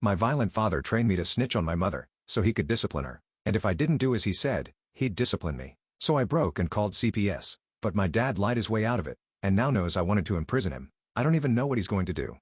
My violent father trained me to snitch on my mother, so he could discipline her, and if I didn't do as he said, he'd discipline me. So I broke and called CPS, but my dad lied his way out of it, and now knows I wanted to imprison him. I don't even know what he's going to do.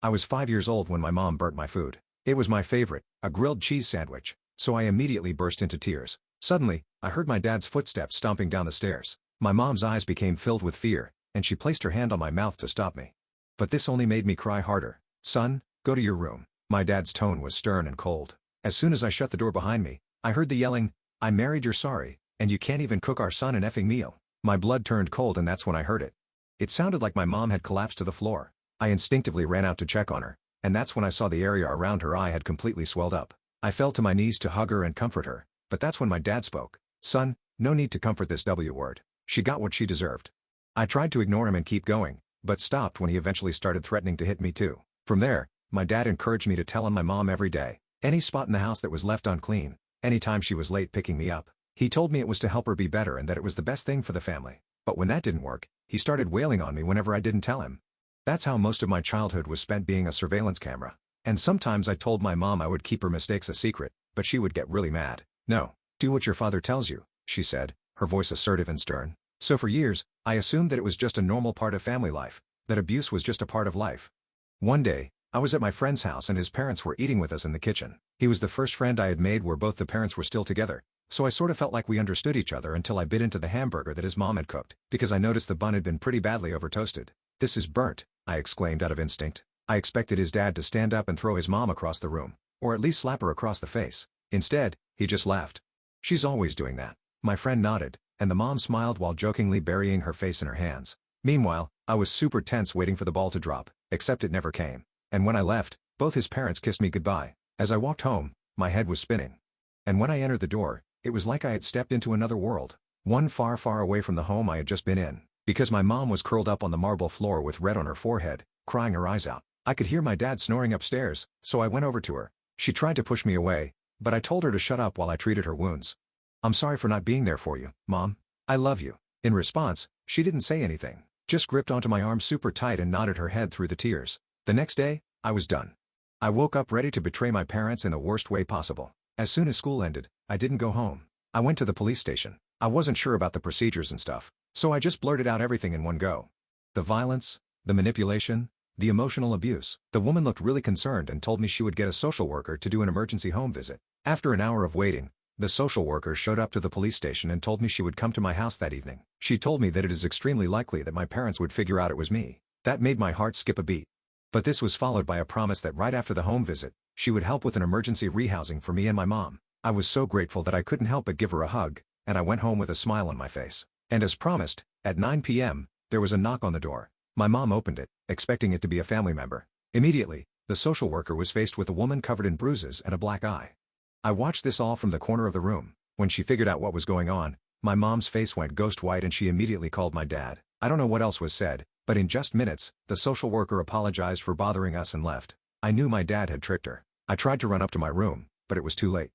I was 5 years old when my mom burnt my food. It was my favorite, a grilled cheese sandwich, so I immediately burst into tears. Suddenly, I heard my dad's footsteps stomping down the stairs. My mom's eyes became filled with fear, and she placed her hand on my mouth to stop me. But this only made me cry harder. "Son, go to your room." My dad's tone was stern and cold. As soon as I shut the door behind me, I heard the yelling, "I married your sorry, and you can't even cook our son an effing meal." My blood turned cold and that's when I heard it. It sounded like my mom had collapsed to the floor. I instinctively ran out to check on her, and that's when I saw the area around her eye had completely swelled up. I fell to my knees to hug her and comfort her, but that's when my dad spoke. "Son, no need to comfort this W word. She got what she deserved." I tried to ignore him and keep going, but stopped when he eventually started threatening to hit me too. From there, my dad encouraged me to tell on my mom every day. Any spot in the house that was left unclean, anytime she was late picking me up. He told me it was to help her be better and that it was the best thing for the family. But when that didn't work, he started wailing on me whenever I didn't tell him. That's how most of my childhood was spent, being a surveillance camera. And sometimes I told my mom I would keep her mistakes a secret, but she would get really mad. "No, do what your father tells you," she said, her voice assertive and stern. So for years, I assumed that it was just a normal part of family life, that abuse was just a part of life. One day, I was at my friend's house and his parents were eating with us in the kitchen. He was the first friend I had made where both the parents were still together, so I sort of felt like we understood each other until I bit into the hamburger that his mom had cooked, because I noticed the bun had been pretty badly over-toasted. "This is burnt," I exclaimed out of instinct. I expected his dad to stand up and throw his mom across the room, or at least slap her across the face. Instead, he just laughed. "She's always doing that." My friend nodded, and the mom smiled while jokingly burying her face in her hands. Meanwhile, I was super tense waiting for the ball to drop, except it never came. And when I left, both his parents kissed me goodbye. As I walked home, my head was spinning. And when I entered the door, it was like I had stepped into another world, one far, far away from the home I had just been in. Because my mom was curled up on the marble floor with red on her forehead, crying her eyes out. I could hear my dad snoring upstairs, so I went over to her. She tried to push me away, but I told her to shut up while I treated her wounds. "I'm sorry for not being there for you, Mom. I love you." In response, she didn't say anything, just gripped onto my arm super tight and nodded her head through the tears. The next day, I was done. I woke up ready to betray my parents in the worst way possible. As soon as school ended, I didn't go home. I went to the police station. I wasn't sure about the procedures and stuff, so I just blurted out everything in one go. The violence, the manipulation, the emotional abuse. The woman looked really concerned and told me she would get a social worker to do an emergency home visit. After an hour of waiting, the social worker showed up to the police station and told me she would come to my house that evening. She told me that it is extremely likely that my parents would figure out it was me. That made my heart skip a beat. But this was followed by a promise that right after the home visit, she would help with an emergency rehousing for me and my mom. I was so grateful that I couldn't help but give her a hug, and I went home with a smile on my face. And as promised, at 9 p.m., there was a knock on the door. My mom opened it, expecting it to be a family member. Immediately, the social worker was faced with a woman covered in bruises and a black eye. I watched this all from the corner of the room. When she figured out what was going on, my mom's face went ghost white and she immediately called my dad. I don't know what else was said, but in just minutes, the social worker apologized for bothering us and left. I knew my dad had tricked her. I tried to run up to my room, but it was too late.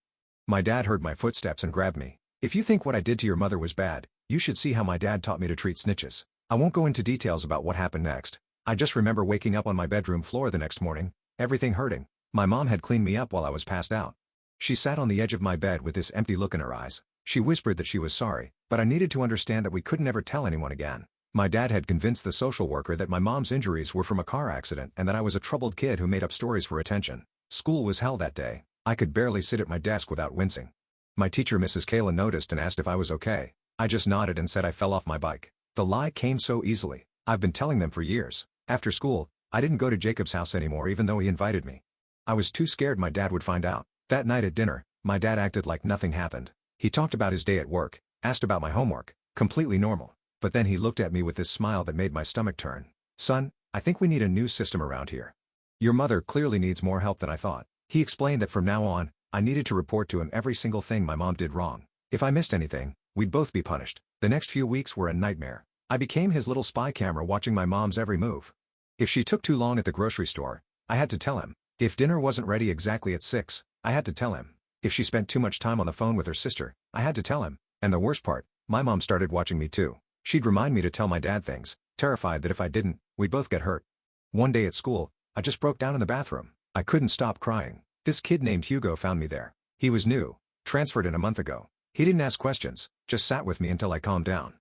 My dad heard my footsteps and grabbed me. "If you think what I did to your mother was bad, you should see how my dad taught me to treat snitches." I won't go into details about what happened next. I just remember waking up on my bedroom floor the next morning, everything hurting. My mom had cleaned me up while I was passed out. She sat on the edge of my bed with this empty look in her eyes. She whispered that she was sorry, but I needed to understand that we couldn't ever tell anyone again. My dad had convinced the social worker that my mom's injuries were from a car accident and that I was a troubled kid who made up stories for attention. School was hell that day. I could barely sit at my desk without wincing. My teacher, Mrs. Kayla, noticed and asked if I was okay. I just nodded and said I fell off my bike. The lie came so easily. I've been telling them for years. After school, I didn't go to Jacob's house anymore even though he invited me. I was too scared my dad would find out. That night at dinner, my dad acted like nothing happened. He talked about his day at work, asked about my homework, completely normal. But then he looked at me with this smile that made my stomach turn. "Son, I think we need a new system around here. Your mother clearly needs more help than I thought." He explained that from now on, I needed to report to him every single thing my mom did wrong. If I missed anything, we'd both be punished. The next few weeks were a nightmare. I became his little spy camera watching my mom's every move. If she took too long at the grocery store, I had to tell him. If dinner wasn't ready exactly at 6, I had to tell him. If she spent too much time on the phone with her sister, I had to tell him. And the worst part, my mom started watching me too. She'd remind me to tell my dad things, terrified that if I didn't, we'd both get hurt. One day at school, I just broke down in the bathroom. I couldn't stop crying. This kid named Hugo found me there. He was new, transferred in a month ago. He didn't ask questions, just sat with me until I calmed down.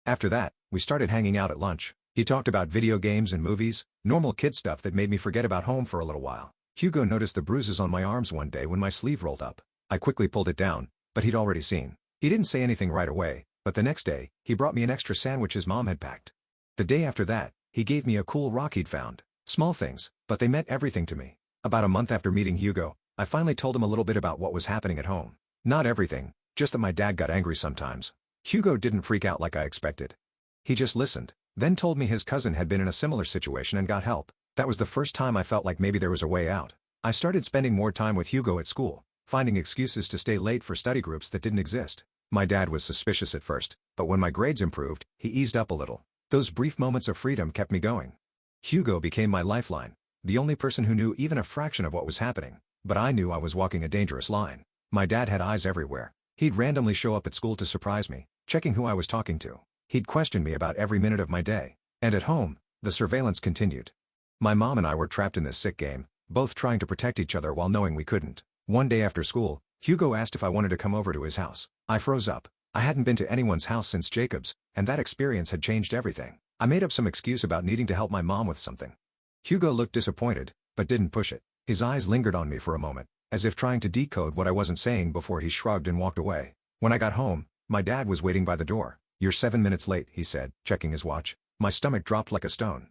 After that, we started hanging out at lunch. He talked about video games and movies, normal kid stuff that made me forget about home for a little while. Hugo noticed the bruises on my arms one day when my sleeve rolled up. I quickly pulled it down, but he'd already seen. He didn't say anything right away, but the next day, he brought me an extra sandwich his mom had packed. The day after that, he gave me a cool rock he'd found. Small things, but they meant everything to me. About a month after meeting Hugo, I finally told him a little bit about what was happening at home. Not everything, just that my dad got angry sometimes. Hugo didn't freak out like I expected. He just listened, then told me his cousin had been in a similar situation and got help. That was the first time I felt like maybe there was a way out. I started spending more time with Hugo at school, finding excuses to stay late for study groups that didn't exist. My dad was suspicious at first, but when my grades improved, he eased up a little. Those brief moments of freedom kept me going. Hugo became my lifeline, the only person who knew even a fraction of what was happening, but I knew I was walking a dangerous line. My dad had eyes everywhere. He'd randomly show up at school to surprise me, checking who I was talking to. He'd question me about every minute of my day. And at home, the surveillance continued. My mom and I were trapped in this sick game, both trying to protect each other while knowing we couldn't. One day after school, Hugo asked if I wanted to come over to his house. I froze up. I hadn't been to anyone's house since Jacob's, and that experience had changed everything. I made up some excuse about needing to help my mom with something. Hugo looked disappointed, but didn't push it. His eyes lingered on me for a moment, as if trying to decode what I wasn't saying before he shrugged and walked away. When I got home, my dad was waiting by the door. "You're 7 minutes late," he said, checking his watch. My stomach dropped like a stone.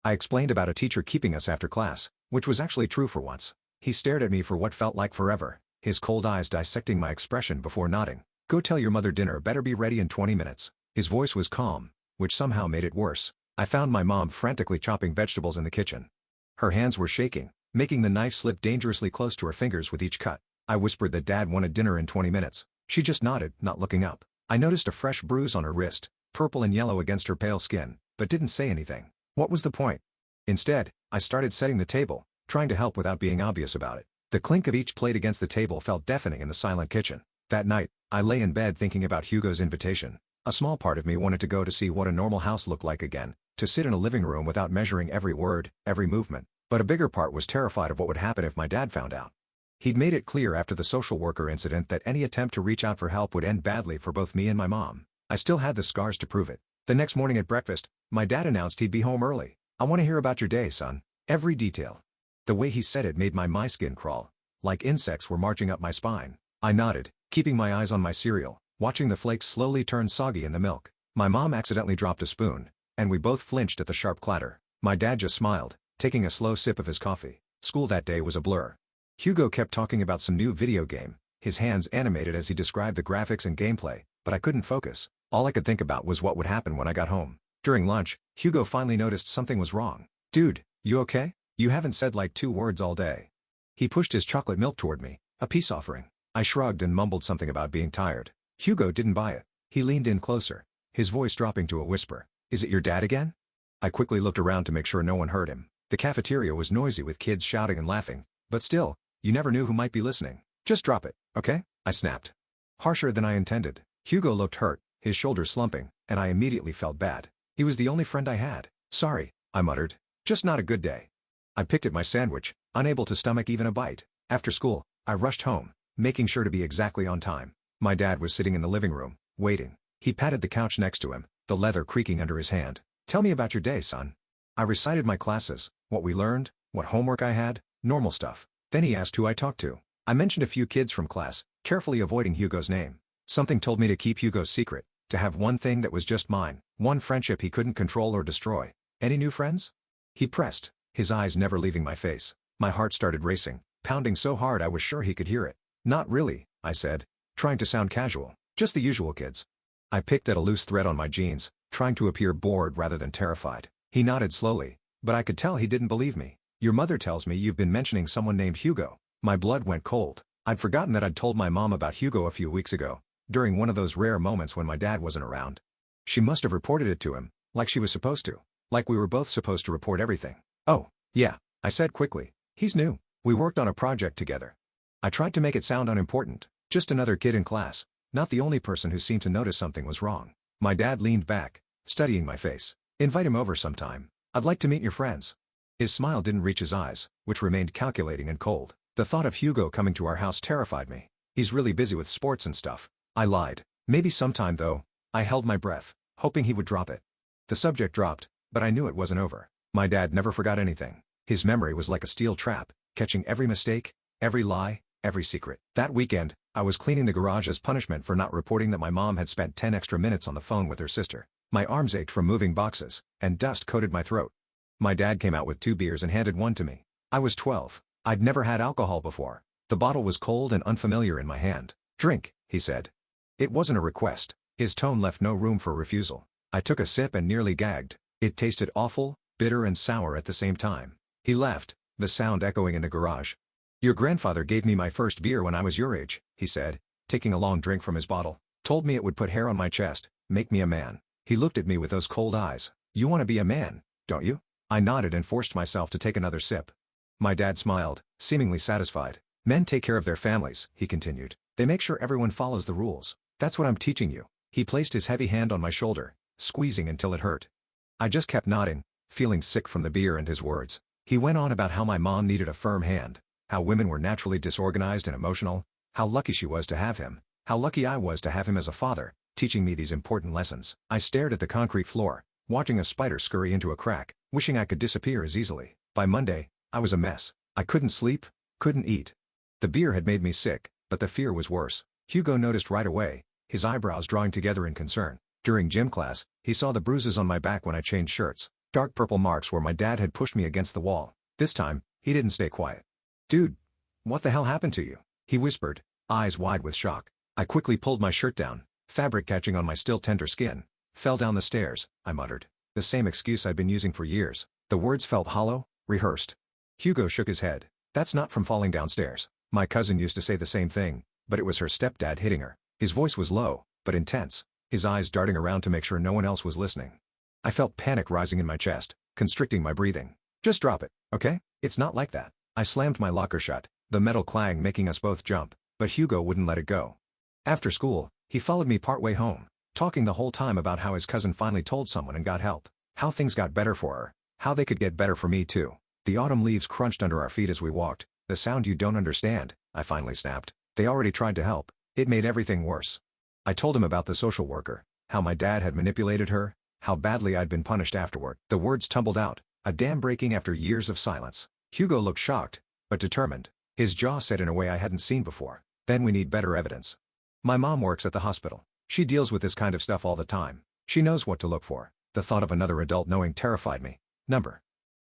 I explained about a teacher keeping us after class, which was actually true for once. He stared at me for what felt like forever, his cold eyes dissecting my expression before nodding. "Go tell your mother dinner better be ready in 20 minutes. His voice was calm, which somehow made it worse. I found my mom frantically chopping vegetables in the kitchen. Her hands were shaking, making the knife slip dangerously close to her fingers with each cut. I whispered that Dad wanted dinner in 20 minutes. She just nodded, not looking up. I noticed a fresh bruise on her wrist, purple and yellow against her pale skin, but didn't say anything. What was the point? Instead, I started setting the table, trying to help without being obvious about it. The clink of each plate against the table felt deafening in the silent kitchen. That night, I lay in bed thinking about Hugo's invitation. A small part of me wanted to go to see what a normal house looked like again, to sit in a living room without measuring every word, every movement. But a bigger part was terrified of what would happen if my dad found out. He'd made it clear after the social worker incident that any attempt to reach out for help would end badly for both me and my mom. I still had the scars to prove it. The next morning at breakfast, my dad announced he'd be home early. "I want to hear about your day, son. Every detail." The way he said it made my skin crawl. Like insects were marching up my spine. I nodded, keeping my eyes on my cereal, watching the flakes slowly turn soggy in the milk. My mom accidentally dropped a spoon, and we both flinched at the sharp clatter. My dad just smiled, taking a slow sip of his coffee. School that day was a blur. Hugo kept talking about some new video game, his hands animated as he described the graphics and gameplay, but I couldn't focus. All I could think about was what would happen when I got home. During lunch, Hugo finally noticed something was wrong. "Dude, you okay? You haven't said like 2 words all day." He pushed his chocolate milk toward me, a peace offering. I shrugged and mumbled something about being tired. Hugo didn't buy it. He leaned in closer, his voice dropping to a whisper. "Is it your dad again?" I quickly looked around to make sure no one heard him. The cafeteria was noisy with kids shouting and laughing, but still, you never knew who might be listening. "Just drop it, okay?" I snapped. Harsher than I intended. Hugo looked hurt, his shoulders slumping, and I immediately felt bad. He was the only friend I had. "Sorry," I muttered. "Just not a good day." I picked at my sandwich, unable to stomach even a bite. After school, I rushed home, making sure to be exactly on time. My dad was sitting in the living room, waiting. He patted the couch next to him, the leather creaking under his hand. "Tell me about your day, son." I recited my classes, what we learned, what homework I had, normal stuff. Then he asked who I talked to. I mentioned a few kids from class, carefully avoiding Hugo's name. Something told me to keep Hugo's secret, to have one thing that was just mine, one friendship he couldn't control or destroy. "Any new friends?" He pressed, his eyes never leaving my face. My heart started racing, pounding so hard I was sure he could hear it. "Not really," I said, trying to sound casual. "Just the usual kids." I picked at a loose thread on my jeans, trying to appear bored rather than terrified. He nodded slowly, but I could tell he didn't believe me. "Your mother tells me you've been mentioning someone named Hugo." My blood went cold. I'd forgotten that I'd told my mom about Hugo a few weeks ago, during one of those rare moments when my dad wasn't around. She must have reported it to him, like she was supposed to. Like we were both supposed to report everything. "Oh, yeah," I said quickly. "He's new. We worked on a project together." I tried to make it sound unimportant. Just another kid in class, not the only person who seemed to notice something was wrong. My dad leaned back, studying my face. "Invite him over sometime. I'd like to meet your friends." His smile didn't reach his eyes, which remained calculating and cold. The thought of Hugo coming to our house terrified me. He's really busy with sports and stuff. I lied. Maybe sometime though. I held my breath, hoping he would drop it. The subject dropped, but I knew it wasn't over. My dad never forgot anything. His memory was like a steel trap, catching every mistake, every lie, every secret. That weekend, I was cleaning the garage as punishment for not reporting that my mom had spent 10 extra minutes on the phone with her sister. My arms ached from moving boxes, and dust coated my throat. My dad came out with 2 beers and handed one to me. I was 12. I'd never had alcohol before. The bottle was cold and unfamiliar in my hand. "Drink," he said. It wasn't a request. His tone left no room for refusal. I took a sip and nearly gagged. It tasted awful, bitter and sour at the same time. He left, the sound echoing in the garage. "Your grandfather gave me my first beer when I was your age," he said, taking a long drink from his bottle. "Told me it would put hair on my chest, make me a man." He looked at me with those cold eyes. "You want to be a man, don't you?" I nodded and forced myself to take another sip. My dad smiled, seemingly satisfied. "Men take care of their families," he continued. "They make sure everyone follows the rules. That's what I'm teaching you." He placed his heavy hand on my shoulder, squeezing until it hurt. I just kept nodding, feeling sick from the beer and his words. He went on about how my mom needed a firm hand, how women were naturally disorganized and emotional, how lucky she was to have him, how lucky I was to have him as a father, teaching me these important lessons. I stared at the concrete floor, watching a spider scurry into a crack, wishing I could disappear as easily. By Monday, I was a mess. I couldn't sleep, couldn't eat. The beer had made me sick, but the fear was worse. Hugo noticed right away, his eyebrows drawing together in concern. During gym class, he saw the bruises on my back when I changed shirts, dark purple marks where my dad had pushed me against the wall. This time, he didn't stay quiet. "Dude, what the hell happened to you?" he whispered, eyes wide with shock. I quickly pulled my shirt down, fabric catching on my still tender skin. "Fell down the stairs," I muttered. The same excuse I'd been using for years. The words felt hollow, rehearsed. Hugo shook his head. "That's not from falling downstairs. My cousin used to say the same thing, but it was her stepdad hitting her." His voice was low, but intense, his eyes darting around to make sure no one else was listening. I felt panic rising in my chest, constricting my breathing. "Just drop it, okay? It's not like that." I slammed my locker shut, the metal clang making us both jump, but Hugo wouldn't let it go. After school, he followed me partway home, talking the whole time about how his cousin finally told someone and got help, how things got better for her, how they could get better for me too. The autumn leaves crunched under our feet as we walked. "The sound you don't understand," I finally snapped. "They already tried to help. It made everything worse." I told him about the social worker, how my dad had manipulated her, how badly I'd been punished afterward. The words tumbled out, a dam breaking after years of silence. Hugo looked shocked, but determined. His jaw set in a way I hadn't seen before. "Then we need better evidence. My mom works at the hospital. She deals with this kind of stuff all the time. She knows what to look for." The thought of another adult knowing terrified me. "Number.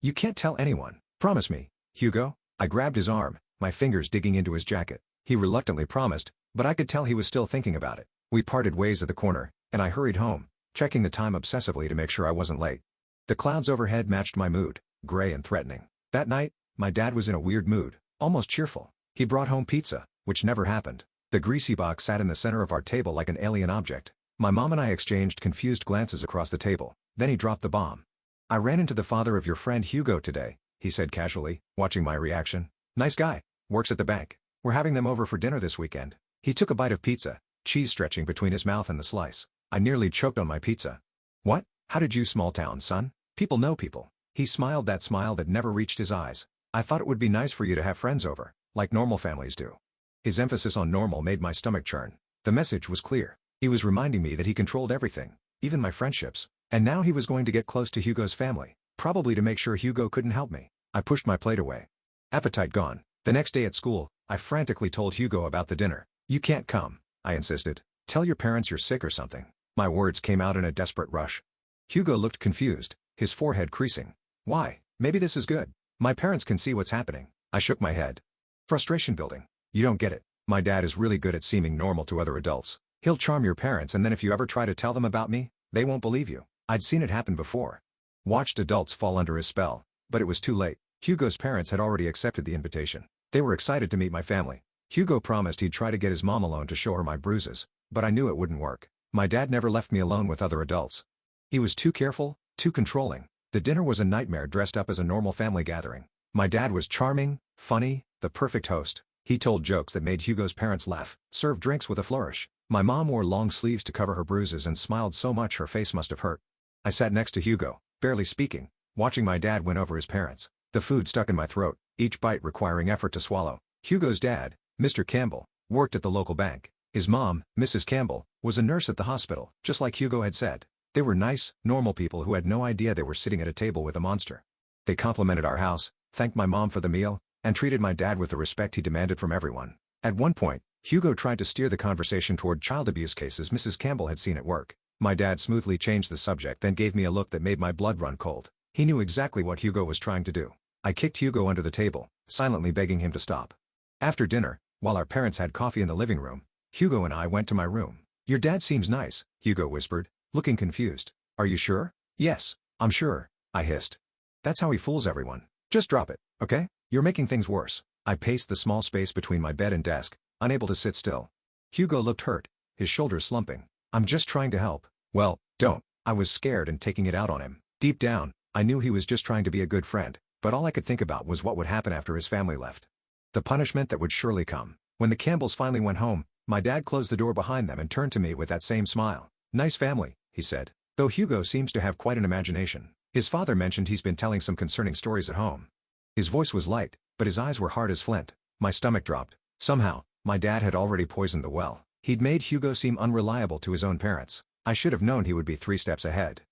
You can't tell anyone. Promise me, Hugo." I grabbed his arm, my fingers digging into his jacket. He reluctantly promised, but I could tell he was still thinking about it. We parted ways at the corner, and I hurried home, checking the time obsessively to make sure I wasn't late. The clouds overhead matched my mood, gray and threatening. That night, my dad was in a weird mood, almost cheerful. He brought home pizza, which never happened. The greasy box sat in the center of our table like an alien object. My mom and I exchanged confused glances across the table. Then he dropped the bomb. "I ran into the father of your friend Hugo today," he said casually, watching my reaction. "Nice guy. Works at the bank. We're having them over for dinner this weekend." He took a bite of pizza, cheese stretching between his mouth and the slice. I nearly choked on my pizza. "What? How did you small town, son? People know people." He smiled that smile that never reached his eyes. "I thought it would be nice for you to have friends over, like normal families do." His emphasis on normal made my stomach churn. The message was clear. He was reminding me that he controlled everything, even my friendships. And now he was going to get close to Hugo's family, probably to make sure Hugo couldn't help me. I pushed my plate away. Appetite gone. The next day at school, I frantically told Hugo about the dinner. "You can't come," I insisted. "Tell your parents you're sick or something." My words came out in a desperate rush. Hugo looked confused, his forehead creasing. "Why? Maybe this is good. My parents can see what's happening." I shook my head. Frustration building. "You don't get it. My dad is really good at seeming normal to other adults. He'll charm your parents and then if you ever try to tell them about me, they won't believe you." I'd seen it happen before. Watched adults fall under his spell, but it was too late. Hugo's parents had already accepted the invitation. They were excited to meet my family. Hugo promised he'd try to get his mom alone to show her my bruises, but I knew it wouldn't work. My dad never left me alone with other adults. He was too careful, too controlling. The dinner was a nightmare dressed up as a normal family gathering. My dad was charming, funny, the perfect host. He told jokes that made Hugo's parents laugh, served drinks with a flourish. My mom wore long sleeves to cover her bruises and smiled so much her face must have hurt. I sat next to Hugo, barely speaking, watching my dad win over his parents. The food stuck in my throat, each bite requiring effort to swallow. Hugo's dad, Mr. Campbell, worked at the local bank. His mom, Mrs. Campbell, was a nurse at the hospital, just like Hugo had said. They were nice, normal people who had no idea they were sitting at a table with a monster. They complimented our house, thanked my mom for the meal, and treated my dad with the respect he demanded from everyone. At one point, Hugo tried to steer the conversation toward child abuse cases Mrs. Campbell had seen at work. My dad smoothly changed the subject, then gave me a look that made my blood run cold. He knew exactly what Hugo was trying to do. I kicked Hugo under the table, silently begging him to stop. After dinner, while our parents had coffee in the living room, Hugo and I went to my room. "Your dad seems nice," Hugo whispered, looking confused. "Are you sure?" "Yes, I'm sure," I hissed. "That's how he fools everyone. Just drop it, okay? You're making things worse." I paced the small space between my bed and desk, unable to sit still. Hugo looked hurt, his shoulders slumping. "I'm just trying to help." "Well, don't." I was scared and taking it out on him. Deep down, I knew he was just trying to be a good friend, but all I could think about was what would happen after his family left. The punishment that would surely come. When the Campbells finally went home, my dad closed the door behind them and turned to me with that same smile. "Nice family," he said. "Though Hugo seems to have quite an imagination. His father mentioned he's been telling some concerning stories at home." His voice was light, but his eyes were hard as flint. My stomach dropped. Somehow, my dad had already poisoned the well. He'd made Hugo seem unreliable to his own parents. I should have known he would be 3 steps ahead.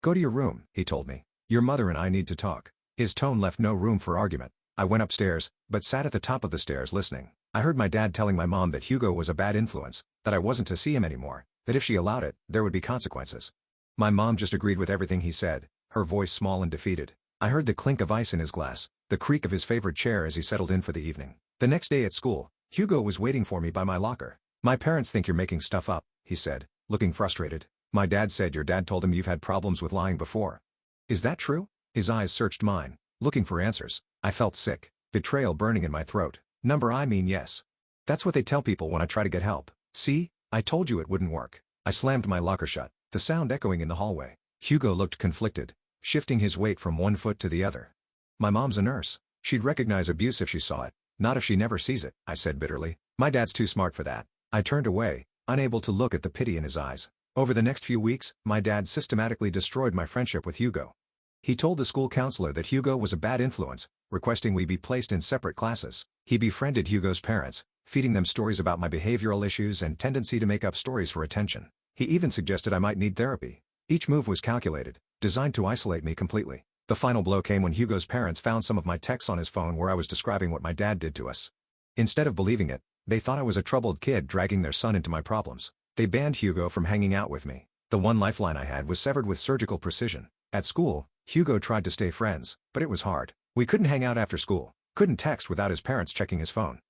"Go to your room," he told me. "Your mother and I need to talk." His tone left no room for argument. I went upstairs, but sat at the top of the stairs listening. I heard my dad telling my mom that Hugo was a bad influence, that I wasn't to see him anymore, that if she allowed it, there would be consequences. My mom just agreed with everything he said, her voice small and defeated. I heard the clink of ice in his glass, the creak of his favorite chair as he settled in for the evening. The next day at school, Hugo was waiting for me by my locker. "My parents think you're making stuff up," he said, looking frustrated. "My dad said your dad told him you've had problems with lying before." "Is that true?" His eyes searched mine, looking for answers. I felt sick, betrayal burning in my throat. I mean yes. That's what they tell people when I try to get help. "See, I told you it wouldn't work." I slammed my locker shut, the sound echoing in the hallway. Hugo looked conflicted, shifting his weight from one foot to the other. "My mom's a nurse. She'd recognize abuse if she saw it. Not if she never sees it," I said bitterly. "My dad's too smart for that." I turned away, unable to look at the pity in his eyes. Over the next few weeks, my dad systematically destroyed my friendship with Hugo. He told the school counselor that Hugo was a bad influence, requesting we be placed in separate classes. He befriended Hugo's parents, feeding them stories about my behavioral issues and tendency to make up stories for attention. He even suggested I might need therapy. Each move was calculated, designed to isolate me completely. The final blow came when Hugo's parents found some of my texts on his phone where I was describing what my dad did to us. Instead of believing it, they thought I was a troubled kid dragging their son into my problems. They banned Hugo from hanging out with me. The one lifeline I had was severed with surgical precision. At school, Hugo tried to stay friends, but it was hard. We couldn't hang out after school, couldn't text without his parents checking his phone.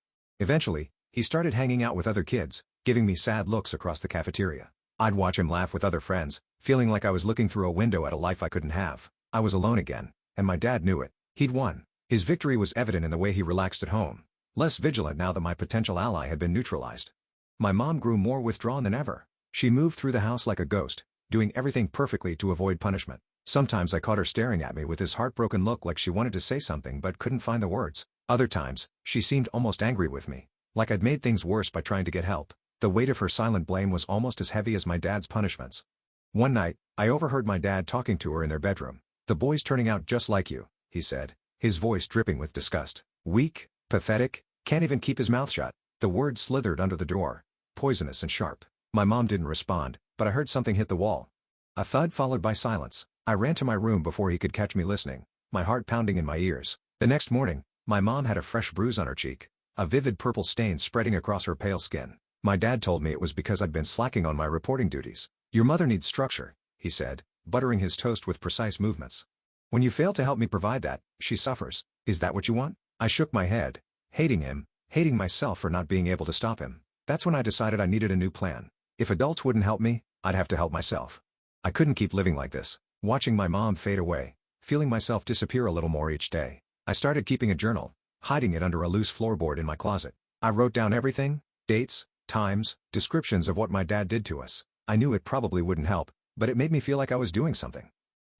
Eventually, he started hanging out with other kids, giving me sad looks across the cafeteria. I'd watch him laugh with other friends, feeling like I was looking through a window at a life I couldn't have. I was alone again, and my dad knew it. He'd won. His victory was evident in the way he relaxed at home, less vigilant now that my potential ally had been neutralized. My mom grew more withdrawn than ever. She moved through the house like a ghost, doing everything perfectly to avoid punishment. Sometimes I caught her staring at me with this heartbroken look like she wanted to say something but couldn't find the words. Other times, she seemed almost angry with me, like I'd made things worse by trying to get help. The weight of her silent blame was almost as heavy as my dad's punishments. One night, I overheard my dad talking to her in their bedroom. "The boy's turning out just like you," he said, his voice dripping with disgust. "Weak, pathetic, can't even keep his mouth shut." The words slithered under the door, poisonous and sharp. My mom didn't respond, but I heard something hit the wall. A thud followed by silence. I ran to my room before he could catch me listening, my heart pounding in my ears. The next morning, my mom had a fresh bruise on her cheek, a vivid purple stain spreading across her pale skin. My dad told me it was because I'd been slacking on my reporting duties. "Your mother needs structure," he said, buttering his toast with precise movements. "When you fail to help me provide that, she suffers. Is that what you want?" I shook my head, hating him, hating myself for not being able to stop him. That's when I decided I needed a new plan. If adults wouldn't help me, I'd have to help myself. I couldn't keep living like this, watching my mom fade away, feeling myself disappear a little more each day. I started keeping a journal, hiding it under a loose floorboard in my closet. I wrote down everything, dates, times, descriptions of what my dad did to us. I knew it probably wouldn't help, but it made me feel like I was doing something.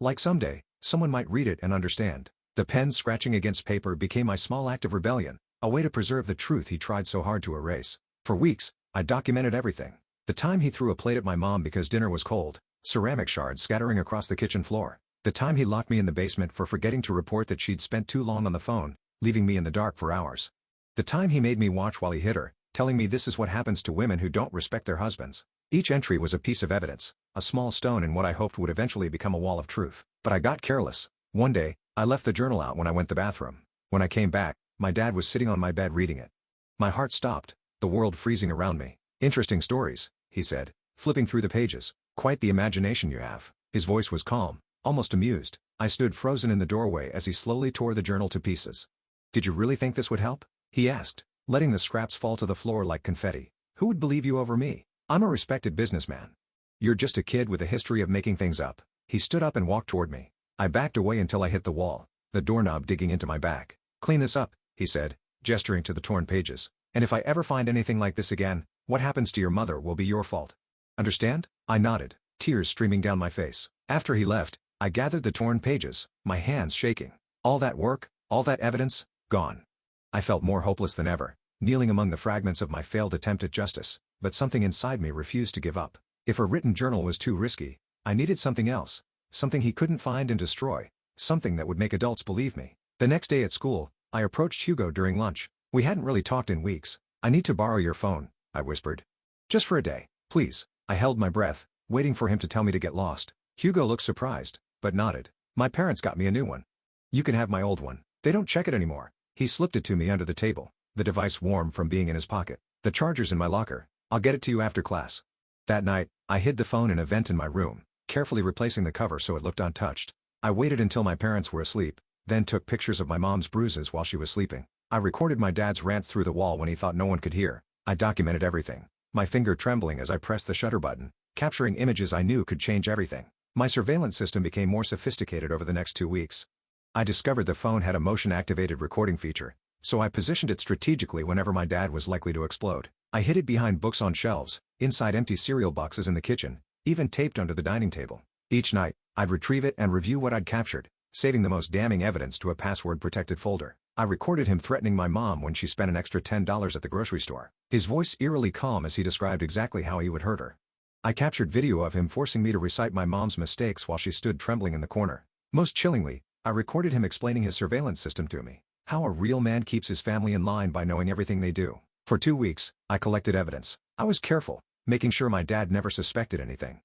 Like someday, someone might read it and understand. The pen scratching against paper became my small act of rebellion, a way to preserve the truth he tried so hard to erase. For weeks, I documented everything. The time he threw a plate at my mom because dinner was cold, ceramic shards scattering across the kitchen floor. The time he locked me in the basement for forgetting to report that she'd spent too long on the phone, leaving me in the dark for hours. The time he made me watch while he hit her, telling me this is what happens to women who don't respect their husbands. Each entry was a piece of evidence, a small stone in what I hoped would eventually become a wall of truth. But I got careless. One day, I left the journal out when I went to the bathroom. When I came back, my dad was sitting on my bed reading it. My heart stopped, the world freezing around me. "Interesting stories," he said, flipping through the pages. "Quite the imagination you have." His voice was calm, almost amused. I stood frozen in the doorway as he slowly tore the journal to pieces. "Did you really think this would help?" he asked, letting the scraps fall to the floor like confetti. "Who would believe you over me? I'm a respected businessman. You're just a kid with a history of making things up." He stood up and walked toward me. I backed away until I hit the wall, the doorknob digging into my back. "Clean this up," he said, gesturing to the torn pages. "And if I ever find anything like this again, what happens to your mother will be your fault. Understand?" I nodded, tears streaming down my face. After he left, I gathered the torn pages, my hands shaking. All that work, all that evidence, gone. I felt more hopeless than ever, kneeling among the fragments of my failed attempt at justice, but something inside me refused to give up. If a written journal was too risky, I needed something else, something he couldn't find and destroy, something that would make adults believe me. The next day at school, I approached Hugo during lunch. We hadn't really talked in weeks. "I need to borrow your phone," I whispered. "Just for a day, please." I held my breath, waiting for him to tell me to get lost. Hugo looked surprised, but nodded. "My parents got me a new one. You can have my old one. They don't check it anymore." He slipped it to me under the table, the device warm from being in his pocket. "The charger's in my locker. I'll get it to you after class." That night, I hid the phone in a vent in my room, carefully replacing the cover so it looked untouched. I waited until my parents were asleep, then took pictures of my mom's bruises while she was sleeping. I recorded my dad's rants through the wall when he thought no one could hear. I documented everything, my finger trembling as I pressed the shutter button, capturing images I knew could change everything. My surveillance system became more sophisticated over the next 2 weeks. I discovered the phone had a motion-activated recording feature, so I positioned it strategically whenever my dad was likely to explode. I hid it behind books on shelves, inside empty cereal boxes in the kitchen, even taped under the dining table. Each night, I'd retrieve it and review what I'd captured, saving the most damning evidence to a password-protected folder. I recorded him threatening my mom when she spent an extra $10 at the grocery store, his voice eerily calm as he described exactly how he would hurt her. I captured video of him forcing me to recite my mom's mistakes while she stood trembling in the corner. Most chillingly, I recorded him explaining his surveillance system to me, how a real man keeps his family in line by knowing everything they do. For 2 weeks, I collected evidence. I was careful, making sure my dad never suspected anything.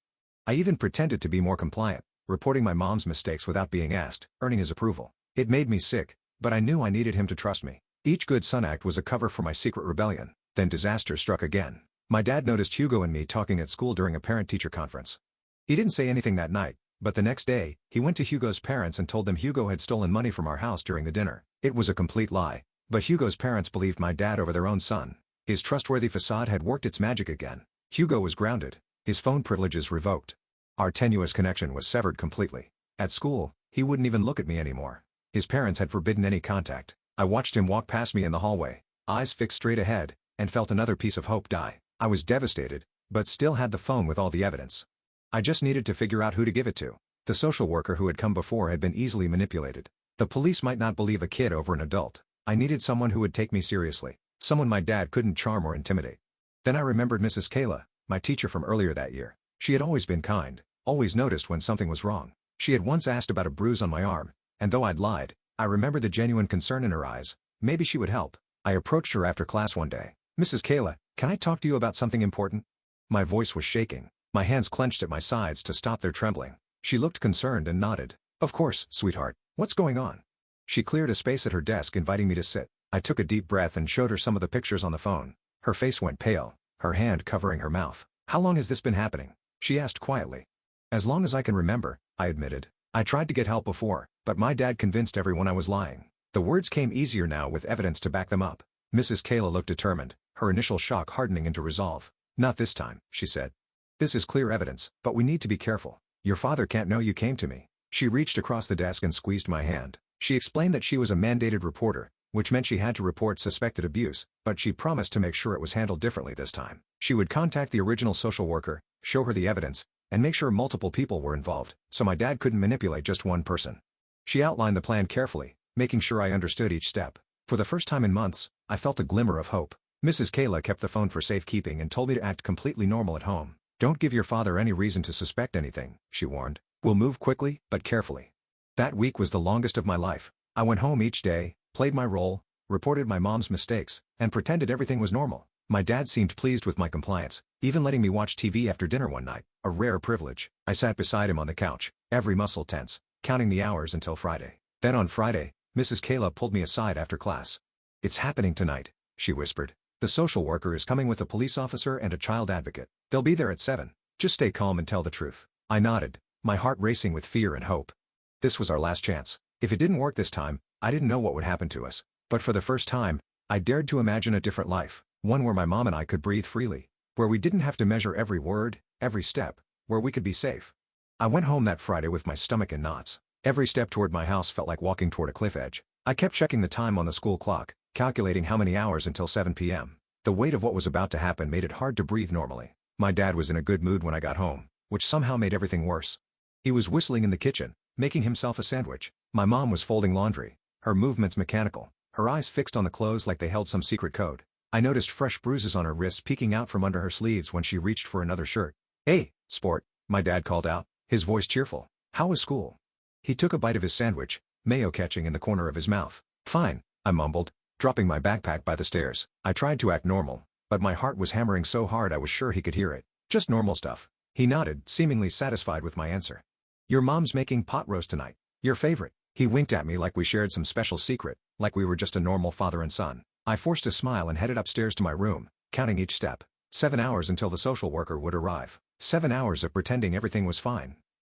I even pretended to be more compliant, reporting my mom's mistakes without being asked, earning his approval. It made me sick, but I knew I needed him to trust me. Each good son act was a cover for my secret rebellion. Then disaster struck again. My dad noticed Hugo and me talking at school during a parent-teacher conference. He didn't say anything that night, but the next day, he went to Hugo's parents and told them Hugo had stolen money from our house during the dinner. It was a complete lie, but Hugo's parents believed my dad over their own son. His trustworthy facade had worked its magic again. Hugo was grounded, his phone privileges revoked. Our tenuous connection was severed completely. At school, he wouldn't even look at me anymore. His parents had forbidden any contact. I watched him walk past me in the hallway, eyes fixed straight ahead, and felt another piece of hope die. I was devastated, but still had the phone with all the evidence. I just needed to figure out who to give it to. The social worker who had come before had been easily manipulated. The police might not believe a kid over an adult. I needed someone who would take me seriously, someone my dad couldn't charm or intimidate. Then I remembered Mrs. Kayla, my teacher from earlier that year. She had always been kind, always noticed when something was wrong. She had once asked about a bruise on my arm, and though I'd lied, I remembered the genuine concern in her eyes. Maybe she would help. I approached her after class one day. "Mrs. Kayla, can I talk to you about something important?" My voice was shaking. My hands clenched at my sides to stop their trembling. She looked concerned and nodded. "Of course, sweetheart. What's going on?" She cleared a space at her desk inviting me to sit. I took a deep breath and showed her some of the pictures on the phone. Her face went pale, her hand covering her mouth. "How long has this been happening?" she asked quietly. "As long as I can remember," I admitted. "I tried to get help before, but my dad convinced everyone I was lying." The words came easier now with evidence to back them up. Mrs. Kayla looked determined, her initial shock hardening into resolve. "Not this time," she said. "This is clear evidence, but we need to be careful. Your father can't know you came to me." She reached across the desk and squeezed my hand. She explained that she was a mandated reporter, which meant she had to report suspected abuse, but she promised to make sure it was handled differently this time. She would contact the original social worker, show her the evidence, and make sure multiple people were involved, so my dad couldn't manipulate just one person. She outlined the plan carefully, making sure I understood each step. For the first time in months, I felt a glimmer of hope. Mrs. Kayla kept the phone for safekeeping and told me to act completely normal at home. "Don't give your father any reason to suspect anything," she warned. "We'll move quickly, but carefully." That week was the longest of my life. I went home each day, played my role, reported my mom's mistakes, and pretended everything was normal. My dad seemed pleased with my compliance, even letting me watch TV after dinner one night, a rare privilege. I sat beside him on the couch, every muscle tense, counting the hours until Friday. Then on Friday, Mrs. Kayla pulled me aside after class. "It's happening tonight," she whispered. "The social worker is coming with a police officer and a child advocate. They'll be there at 7. Just stay calm and tell the truth." I nodded, my heart racing with fear and hope. This was our last chance. If it didn't work this time, I didn't know what would happen to us. But for the first time, I dared to imagine a different life, one where my mom and I could breathe freely, where we didn't have to measure every word, every step, where we could be safe. I went home that Friday with my stomach in knots. Every step toward my house felt like walking toward a cliff edge. I kept checking the time on the school clock, calculating how many hours until 7 p.m. The weight of what was about to happen made it hard to breathe normally. My dad was in a good mood when I got home, which somehow made everything worse. He was whistling in the kitchen, making himself a sandwich. My mom was folding laundry, her movements mechanical, her eyes fixed on the clothes like they held some secret code. I noticed fresh bruises on her wrists peeking out from under her sleeves when she reached for another shirt. "Hey, sport," my dad called out, his voice cheerful. "How was school?" He took a bite of his sandwich, mayo catching in the corner of his mouth. "Fine," I mumbled, dropping my backpack by the stairs. I tried to act normal, but my heart was hammering so hard I was sure he could hear it. "Just normal stuff." He nodded, seemingly satisfied with my answer. "Your mom's making pot roast tonight. Your favorite." He winked at me like we shared some special secret, like we were just a normal father and son. I forced a smile and headed upstairs to my room, counting each step. 7 hours until the social worker would arrive. 7 hours of pretending everything was fine.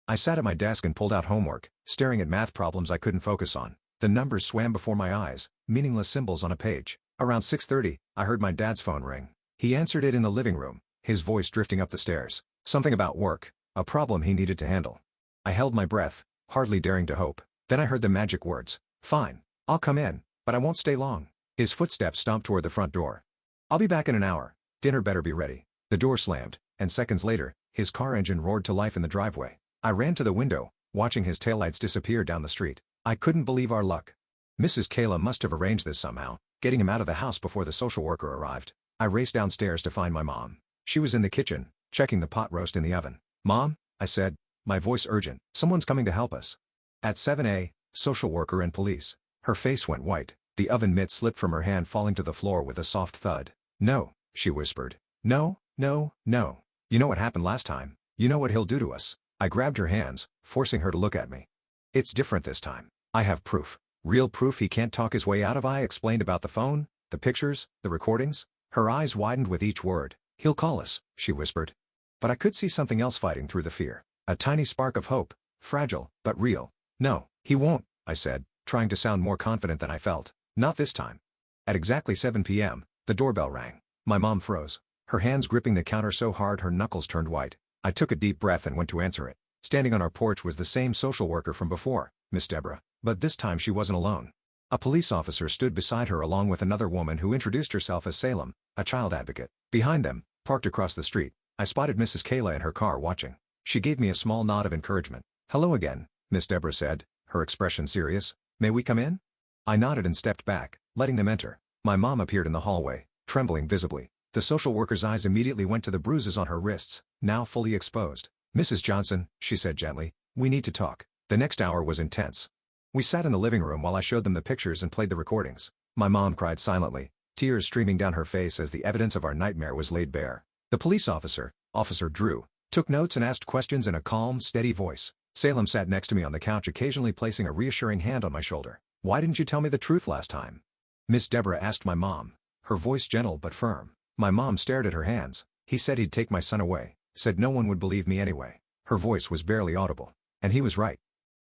I sat at my desk and pulled out homework, staring at math problems I couldn't focus on. The numbers swam before my eyes, meaningless symbols on a page. Around 6:30, I heard my dad's phone ring. He answered it in the living room, his voice drifting up the stairs. Something about work, a problem he needed to handle. I held my breath, hardly daring to hope. Then I heard the magic words, "Fine, I'll come in, but I won't stay long." His footsteps stomped toward the front door. "I'll be back in an hour. Dinner better be ready." The door slammed, and seconds later, his car engine roared to life in the driveway. I ran to the window, watching his taillights disappear down the street. I couldn't believe our luck. Mrs. Kayla must have arranged this somehow, getting him out of the house before the social worker arrived. I raced downstairs to find my mom. She was in the kitchen, checking the pot roast in the oven. "Mom," I said, my voice urgent, "someone's coming to help us." At 7 social worker and police. Her face went white, the oven mitt slipped from her hand falling to the floor with a soft thud. "No," she whispered. "No, no, no. You know what happened last time. You know what he'll do to us." I grabbed her hands, forcing her to look at me. "It's different this time. I have proof. Real proof he can't talk his way out of." I explained about the phone, the pictures, the recordings. Her eyes widened with each word. "He'll call us," she whispered. But I could see something else fighting through the fear. A tiny spark of hope, fragile, but real. "No, he won't," I said, trying to sound more confident than I felt. "Not this time." At exactly 7 p.m., the doorbell rang. My mom froze, her hands gripping the counter so hard her knuckles turned white. I took a deep breath and went to answer it. Standing on our porch was the same social worker from before, Miss Deborah, but this time she wasn't alone. A police officer stood beside her along with another woman who introduced herself as Salem, a child advocate. Behind them, parked across the street, I spotted Mrs. Kayla in her car watching. She gave me a small nod of encouragement. "Hello again," Miss Deborah said, her expression serious. "May we come in?" I nodded and stepped back, letting them enter. My mom appeared in the hallway, trembling visibly. The social worker's eyes immediately went to the bruises on her wrists, now fully exposed. "Mrs. Johnson," she said gently, "we need to talk." The next hour was intense. We sat in the living room while I showed them the pictures and played the recordings. My mom cried silently, tears streaming down her face as the evidence of our nightmare was laid bare. The police officer, Officer Drew, took notes and asked questions in a calm, steady voice. Salem sat next to me on the couch, occasionally placing a reassuring hand on my shoulder. "Why didn't you tell me the truth last time?" Miss Deborah asked my mom, her voice gentle but firm. My mom stared at her hands. "He said he'd take my son away, said no one would believe me anyway." Her voice was barely audible. "And he was right."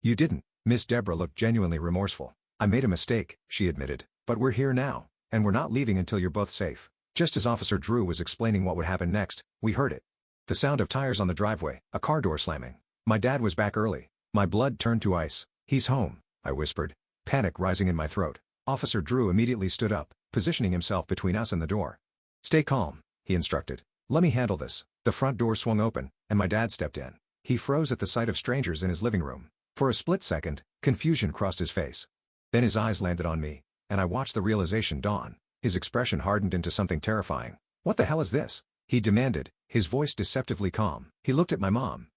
"You didn't." Miss Deborah looked genuinely remorseful. "I made a mistake," she admitted. "But we're here now, and we're not leaving until you're both safe." Just as Officer Drew was explaining what would happen next, we heard it. The sound of tires on the driveway, a car door slamming. My dad was back early. My blood turned to ice. "He's home," I whispered, panic rising in my throat. Officer Drew immediately stood up, positioning himself between us and the door. "Stay calm," he instructed. "Let me handle this." The front door swung open, and my dad stepped in. He froze at the sight of strangers in his living room. For a split second, confusion crossed his face. Then his eyes landed on me, and I watched the realization dawn. His expression hardened into something terrifying. "What the hell is this?" he demanded, his voice deceptively calm. He looked at my mom.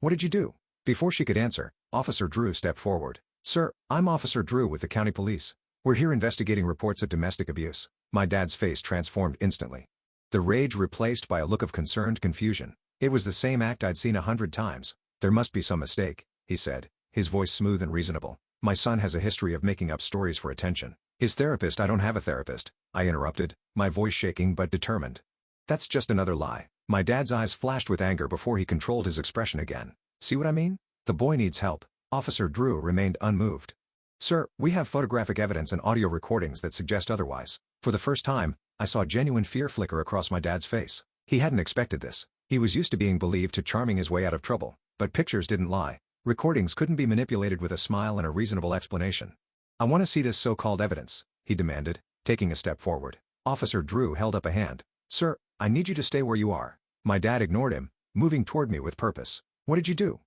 "What did you do?" Before she could answer, Officer Drew stepped forward. "Sir, I'm Officer Drew with the county police. "We're here investigating reports of domestic abuse." My dad's face transformed instantly. The rage replaced by a look of concerned confusion. It was the same act I'd seen 100 times. "There must be some mistake," he said, his voice smooth and reasonable. "My son has a history of making up stories for attention." "His therapist?" "I don't have a therapist," I interrupted, my voice shaking but determined. "That's just another lie." My dad's eyes flashed with anger before he controlled his expression again. "See what I mean? The boy needs help." Officer Drew remained unmoved. "Sir, we have photographic evidence and audio recordings that suggest otherwise." For the first time, I saw genuine fear flicker across my dad's face. He hadn't expected this. He was used to being believed to charming his way out of trouble, but pictures didn't lie. Recordings couldn't be manipulated with a smile and a reasonable explanation. "I want to see this so-called evidence," he demanded, taking a step forward. Officer Drew held up a hand. "Sir, I need you to stay where you are." My dad ignored him, moving toward me with purpose. "What did you do?"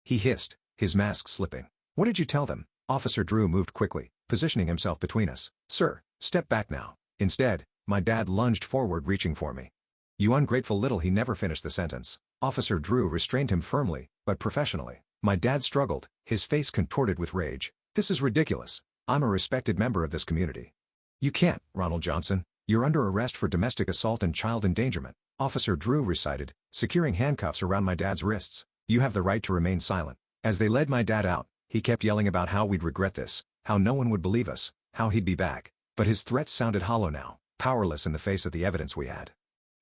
he hissed, his mask slipping. "What did you tell them?" Officer Drew moved quickly, positioning himself between us. "Sir, step back now." Instead, my dad lunged forward, reaching for me. "You ungrateful little—" He never finished the sentence. Officer Drew restrained him firmly, but professionally. My dad struggled, his face contorted with rage. "This is ridiculous. I'm a respected member of this community." "You can't, Ronald Johnson. You're under arrest for domestic assault and child endangerment," Officer Drew recited, securing handcuffs around my dad's wrists. "You have the right to remain silent." As they led my dad out, he kept yelling about how we'd regret this, how no one would believe us, how he'd be back. But his threats sounded hollow now, powerless in the face of the evidence we had.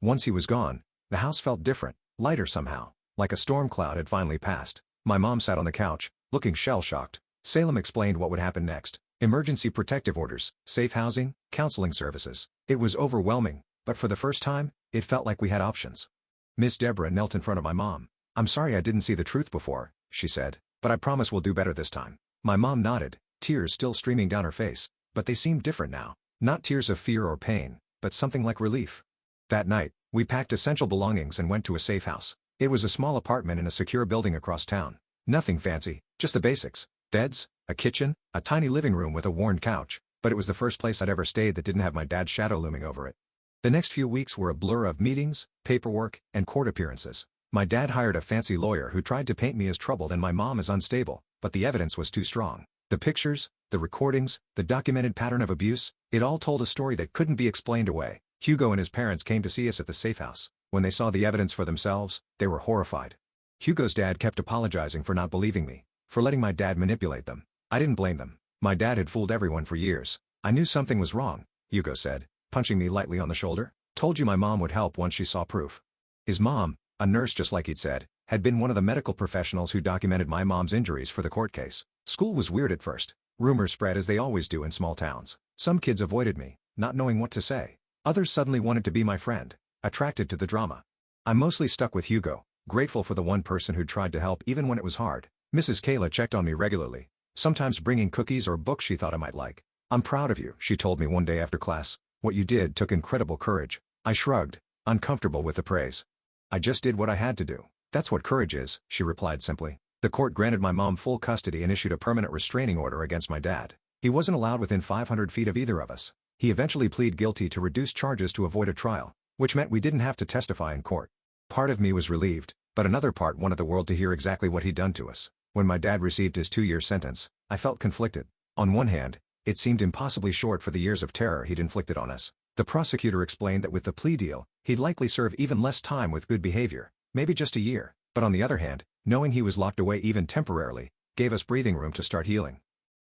Once he was gone, the house felt different, lighter somehow, like a storm cloud had finally passed. My mom sat on the couch, looking shell-shocked. Salem explained what would happen next. Emergency protective orders, safe housing, counseling services. It was overwhelming, but for the first time, it felt like we had options. Miss Deborah knelt in front of my mom. "I'm sorry I didn't see the truth before," she said, "but I promise we'll do better this time." My mom nodded, tears still streaming down her face, but they seemed different now. Not tears of fear or pain, but something like relief. That night, we packed essential belongings and went to a safe house. It was a small apartment in a secure building across town. Nothing fancy, just the basics. Beds, a kitchen, a tiny living room with a worn couch, but it was the first place I'd ever stayed that didn't have my dad's shadow looming over it. The next few weeks were a blur of meetings, paperwork, and court appearances. My dad hired a fancy lawyer who tried to paint me as troubled and my mom as unstable, but the evidence was too strong. The pictures, the recordings, the documented pattern of abuse, it all told a story that couldn't be explained away. Hugo and his parents came to see us at the safe house. When they saw the evidence for themselves, they were horrified. Hugo's dad kept apologizing for not believing me, for letting my dad manipulate them. I didn't blame them. My dad had fooled everyone for years. "I knew something was wrong," Hugo said, punching me lightly on the shoulder. "Told you my mom would help once she saw proof." His mom, a nurse just like he'd said, had been one of the medical professionals who documented my mom's injuries for the court case. School was weird at first. Rumors spread as they always do in small towns. Some kids avoided me, not knowing what to say. Others suddenly wanted to be my friend, attracted to the drama. I mostly stuck with Hugo, grateful for the one person who'd tried to help even when it was hard. Mrs. Kayla checked on me regularly, sometimes bringing cookies or books she thought I might like. "I'm proud of you," she told me one day after class. "What you did took incredible courage." I shrugged, uncomfortable with the praise. "I just did what I had to do. That's what courage is," she replied simply. The court granted my mom full custody and issued a permanent restraining order against my dad. He wasn't allowed within 500 feet of either of us. He eventually pleaded guilty to reduced charges to avoid a trial, which meant we didn't have to testify in court. Part of me was relieved, but another part wanted the world to hear exactly what he'd done to us. When my dad received his 2-year sentence, I felt conflicted. On one hand, it seemed impossibly short for the years of terror he'd inflicted on us. The prosecutor explained that with the plea deal, he'd likely serve even less time with good behavior, maybe just a year. But on the other hand, knowing he was locked away even temporarily, gave us breathing room to start healing.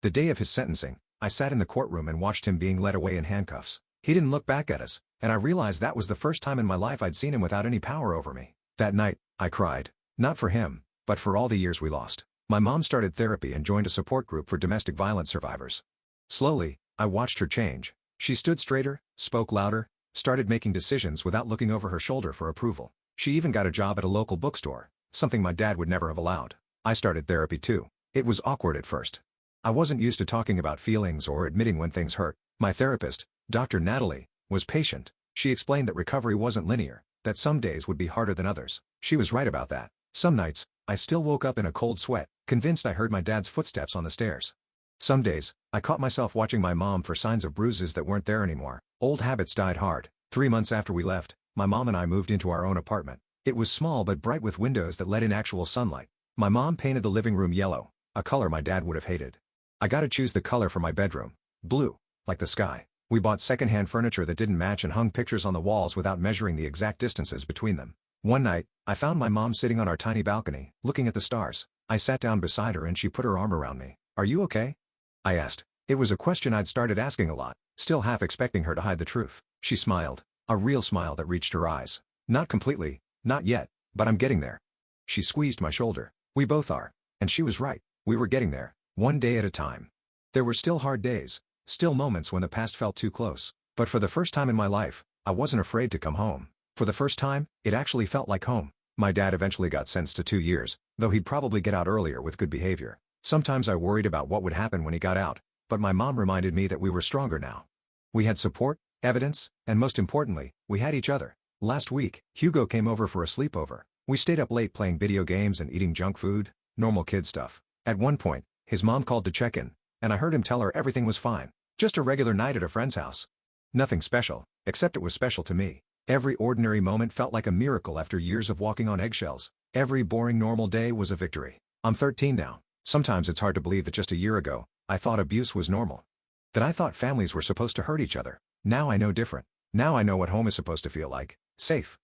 The day of his sentencing, I sat in the courtroom and watched him being led away in handcuffs. He didn't look back at us, and I realized that was the first time in my life I'd seen him without any power over me. That night, I cried. Not for him, but for all the years we lost. My mom started therapy and joined a support group for domestic violence survivors. Slowly, I watched her change. She stood straighter, spoke louder, started making decisions without looking over her shoulder for approval. She even got a job at a local bookstore, something my dad would never have allowed. I started therapy too. It was awkward at first. I wasn't used to talking about feelings or admitting when things hurt. My therapist, Dr. Natalie, was patient. She explained that recovery wasn't linear, that some days would be harder than others. She was right about that. Some nights, I still woke up in a cold sweat, convinced I heard my dad's footsteps on the stairs. Some days, I caught myself watching my mom for signs of bruises that weren't there anymore. Old habits died hard. 3 months after we left, my mom and I moved into our own apartment. It was small but bright with windows that let in actual sunlight. My mom painted the living room yellow, a color my dad would have hated. I got to choose the color for my bedroom. Blue. like the sky. We bought secondhand furniture that didn't match and hung pictures on the walls without measuring the exact distances between them. One night, I found my mom sitting on our tiny balcony, looking at the stars. I sat down beside her and she put her arm around me. "Are you okay?" I asked. It was a question I'd started asking a lot, still half expecting her to hide the truth. She smiled, a real smile that reached her eyes. "Not completely, not yet, but I'm getting there." She squeezed my shoulder. "We both are." And she was right. We were getting there, one day at a time. There were still hard days, still moments when the past felt too close. But for the first time in my life, I wasn't afraid to come home. For the first time, it actually felt like home. My dad eventually got sentenced to 2 years, though he'd probably get out earlier with good behavior. Sometimes I worried about what would happen when he got out, but my mom reminded me that we were stronger now. We had support, evidence, and most importantly, we had each other. Last week, Hugo came over for a sleepover. We stayed up late playing video games and eating junk food, normal kid stuff. At one point, his mom called to check in, and I heard him tell her everything was fine. Just a regular night at a friend's house. Nothing special, except it was special to me. Every ordinary moment felt like a miracle after years of walking on eggshells. Every boring normal day was a victory. I'm 13 now. Sometimes it's hard to believe that just a year ago, I thought abuse was normal. That I thought families were supposed to hurt each other. Now I know different. Now I know what home is supposed to feel like. Safe.